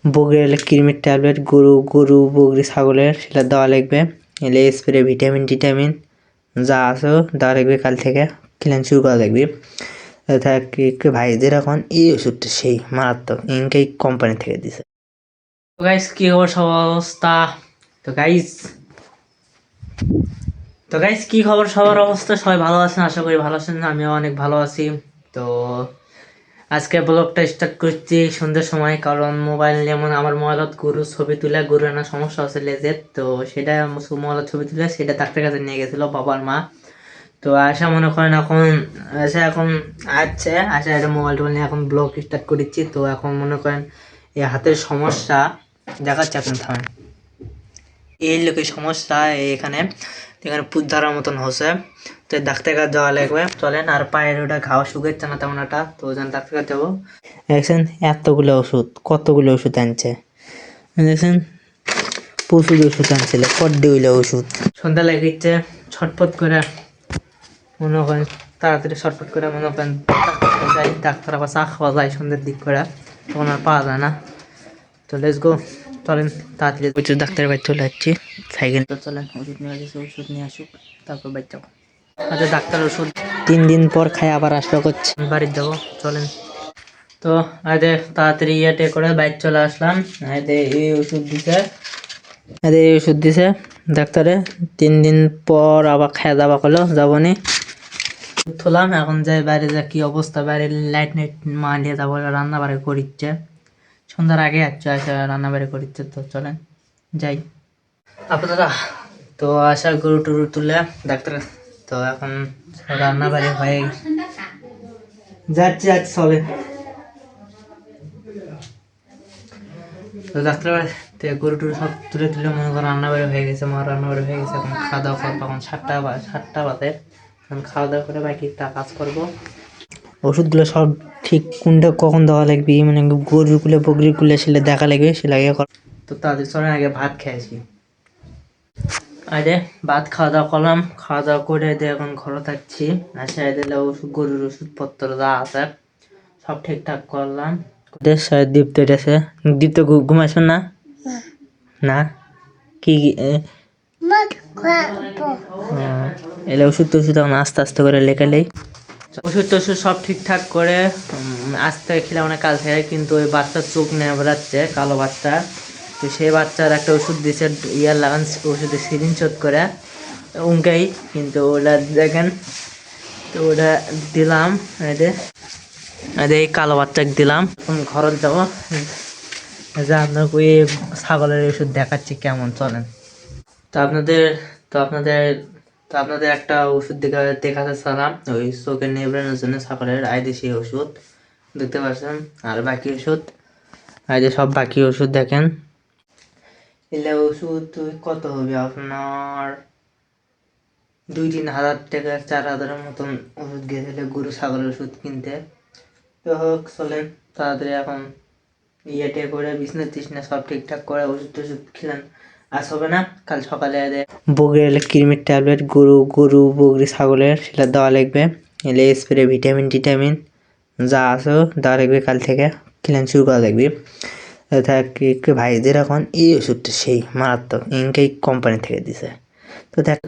বগির কৃমির ট্যাবলেট, গরু বগরি ছাগলের সেটা দেওয়া লাগবে। এলে স্প্রে ভিটামিন টিটামিন যা আছে দেওয়া লাগবে। কাল থেকে ক্লিন শুরু করা লাগবে। ভাইদের এখন এই ওষুধটা সেই মারাত্মক, ইনকে কোম্পানি থেকে দিছে। তো গাইস কি খবর সব অবস্থা? তো গাইস কি খবর সবার অবস্থা? সবাই ভালো আছেন? আশা করি ভালো আছেন। আমিও অনেক ভালো আছি। তো আজকে ব্লগটা স্টার্ট করছি সন্ধ্যের সময়, কারণ মোবাইল যেমন আমার মোবাইলত গরুর ছবি তুলে, গরুর না সমস্যা আছে লেজের, তো সেটা মোবাইলত ছবি তুলে সেটা ডাক্তারের কাছে নিয়ে গেছিল বাবার মা। তো আশা মনে করেন এখন আশা এটা মোবাইল টোবাইল নিয়ে এখন ব্লগ স্টার্ট করেছি। তো এখন মনে করেন এই হাতের সমস্যা দেখাচ্ছে আপনার থামেন, এই লোকের সমস্যা এখানে পুত ধরার মতন হচ্ছে। তো ডাক্তার কাছে যাওয়া লাগবে চলেন। আর পায়ের ওটা ঘাও শুকাচ্ছে না তেমন একটা, তো ওই জন্য ডাক্তার কাছে যাবো। দেখছেন এতগুলো ওষুধ, কতগুলো ওষুধ আনছে দেখছেন, প্রচুর ওষুধ আনছিল, পড্ডিগুলো ওষুধ। সন্ধ্যা লেগেছে, ছটফট করে মনে করেন তাড়াতাড়ি ছটফট করে মনে করেন যাই, ডাক্তার আবার চা খাওয়া যায় সন্ধ্যের দিক করে, তখন আর পাওয়া যায় না। তো লেটস গো, চলেন তাড়াতাড়ি প্রচুর ডাক্তারের বাড়ি চলে যাচ্ছি সাইকেল। তো চলেন ওষুধ নিয়ে আসি, ওষুধ নিয়ে আসুক তারপর বাড়ি যাবো। আচ্ছা ডাক্তার ওষুধ 3 দিন পর খাই আবার আসা করছে, বাড়ি যাবো চলেন। তো আরে তাড়াতাড়ি ইয়েটে করে বাইক চলে আসলাম। এই ওষুধ দিছে ডাক্তারে। 3 দিন পর আবার খাওয়া দাওয়া করলো যাবনি। থলাম এখন যাই বাইরে, যা কি অবস্থা বাইরে, লাইট নাইট মালিয়ে যাবো, রান্না বাড়ি করিচ্ছে সন্ধ্যার আগে রান্না বাড়ি করিচ্ছে। তো চলেন যাই আপনারা। তো আসা গরু টরু তুলে ডাক্তার, তো এখন রান্না বাড়ি হয়ে যাচ্ছে সবে। তো ডাক্তার গরু টরু সব তুলে মনে করো রান্না বাড়ি হয়ে গেছে, আমার রান্না বাড়ি হয়ে গেছে। এখন খাওয়া দাওয়া করবো, এখন 7টা বাজে। এখন খাওয়া দাওয়া করে বাকি একটা কাজ করবো। ওষুধগুলো সব ঠিক কোনটা কখন দেওয়া লাগবে, মানে গরুগুলো বকরিগুলো সেটা দেখা লাগবে, সেটা আগে কর। তো তাদের সঙ্গে আগে ভাত খেয়েছি, আরে ভাত খাওয়া দাওয়া করলাম। খাওয়া দাওয়া করে এখন ঘরে থাকছি। আসা দিলে ওষুধ, গরুর ওষুধপত্র যা আছে সব ঠিকঠাক করলাম। দীপ্ত এসে, দীপ্ত ঘুমাইছেন না? না কি এলে ওষুধ টষুধ এখন আস্তে আস্তে করে লেখালেই ওষুধ টষুধ সব ঠিকঠাক করে আস্তে খেলে অনেক কাল থেকে। কিন্তু ওই বাচ্চার চোখ নিয়ে বেড়াচ্ছে, কালো বাচ্চা। তো সেই বাচ্চার একটা ওষুধ দিয়েছে, ইয়ার লাগান ওষুধের সিরিঞ্জ শোধ করে উনকাই, কিন্তু ওটা দেখেন। তো ওটা দিলাম, এই কালো বাচ্চাকে দিলাম। এখন ঘরত যাবো, যা আপনার ওই ছাগলের ওষুধ দেখাচ্ছি কেমন, চলেন। তো আপনাদের একটা ওষুধ দেখাতে চালাম, ওই চোখের নেবড়ানোর জন্য ছাগলের আইদেশি ওষুধ দেখতে পাচ্ছেন। আর বাকি ওষুধ সব বাকি ওষুধ দেখেন। এলে ওষুধ কত হবে আপনার 2-3 হাজার টাকা, 4,000-এর মতন ওষুধ গেছিল গরু ছাগলের ওষুধ কিনতে। তো হোক চলেন তাড়াতাড়ি এখন ইয়েটে করে বিছনা টিছনা সব ঠিকঠাক করে ওষুধ টষুধ খেলেন। আজ হবে না, কাল সকালে বগির কৃমির ট্যাবলেট, গরু বগরি ছাগলের সেটা দেওয়া লাগবে। এলে স্প্রে ভিটামিন টিটামিন যা আছে দেওয়া লাগবে। কাল থেকে ক্লিন শুরু করা লাগবে। ভাইদের এখন এই ওষুধটা সেই মারাত্মক, ইনকে কোম্পানি থেকে দিছে। তো থাক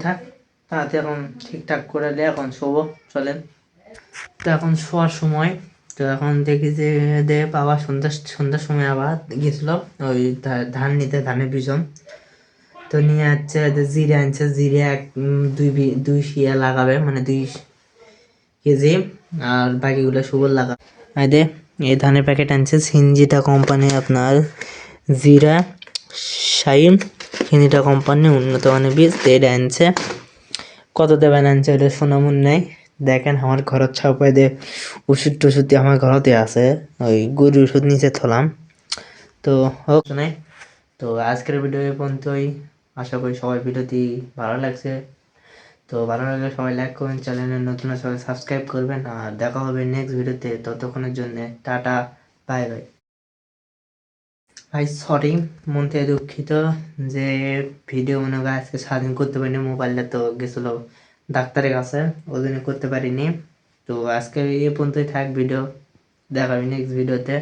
তাড়াতাড়ি এখন ঠিকঠাক করে এখন শোবো চলেন। তো এখন শোয়ার সময়, তো এখন দেখি যে বাবা সন্ধ্যার সময় আবার গেছিল ওই ধান নিতে, ধানের বিজন। তো নিয়ে যাচ্ছে, জিরে আনছে, জিরে দুই শিয়া লাগাবে, মানে 2 কেজি। আর বাকিগুলো সুবল লাগাবে। এই ধানের প্যাকেট আনছে সিনজিটা কোম্পানি, আপনার জিরা শাইন সিনজিটা কোম্পানি উন্নত মানের বীজ, এটা আনছে। কত দেবেন আনছে ওটা সোনামুন নেই। দেখেন আমার ঘরের ছাপাই দিয়ে ওষুধ টষুধ আমার ঘরতে আছে, ওই গরুর ওষুধ নিচে থলাম। তো হোক নাই, তো আজকের ভিডিও পর্যন্তই। আশা করি সবাই ভিডিওটি ভালো লাগছে। তো ভালো লাগলে সবাই লাইক করবেন, চ্যানেলের নতুন সবাই সাবস্ক্রাইব করবেন। আর দেখা হবে নেক্সট ভিডিওতে, ততক্ষণের জন্য টাটা, বাই বাই। ভাই সরি, মন থেকে দুঃখিত যে ভিডিও মনে হয় আজকে সারাদিন করতে পারিনি, মোবাইলটা তো গেছিলো ডাক্তারের কাছে, ওই জন্য করতে পারিনি। তো আজকে এই পর্যন্তই থাক ভিডিও, দেখা হবে নেক্সট ভিডিওতে।